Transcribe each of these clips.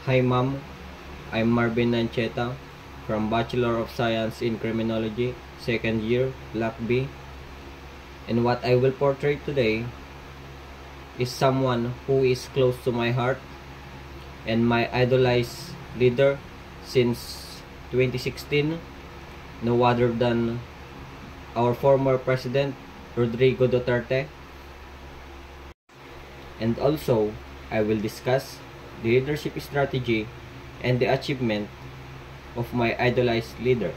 Hi ma'am, I'm Marvin Nancheta from Bachelor of Science in Criminology, second year, Block B. And what I will portray today is someone who is close to my heart and my idolized leader since 2016, no other than our former President, Rodrigo Duterte. And also, I will discuss the leadership strategy and the achievement of my idolized leader.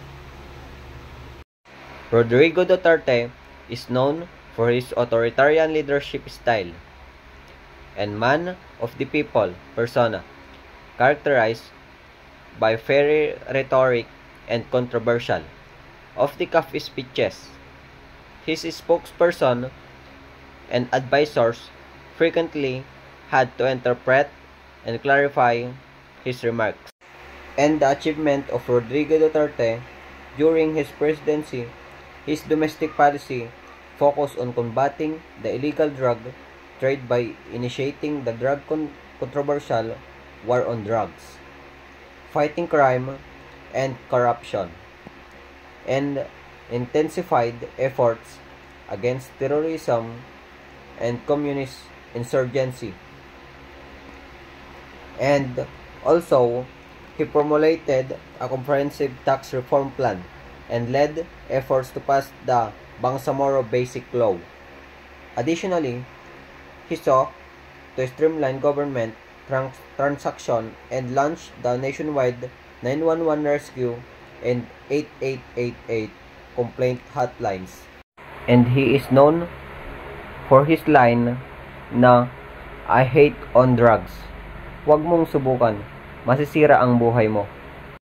Rodrigo Duterte is known for his authoritarian leadership style and man of the people persona, characterized by fiery rhetoric and controversial, off-the-cuff speeches. His spokesperson and advisors frequently had to interpret and clarify his remarks. And the achievement of Rodrigo Duterte during his presidency, his domestic policy focused on combating the illegal drug trade by initiating the controversial war on drugs, fighting crime and corruption, and intensified efforts against terrorism and communist insurgency. And also, he promulgated a comprehensive tax reform plan and led efforts to pass the Bangsamoro Basic Law. Additionally, he sought to streamline government transaction and launched the nationwide 911 rescue and 8888 complaint hotlines. And he is known for his line na "I hate on drugs. Huwag mong subukan, masisira ang buhay mo."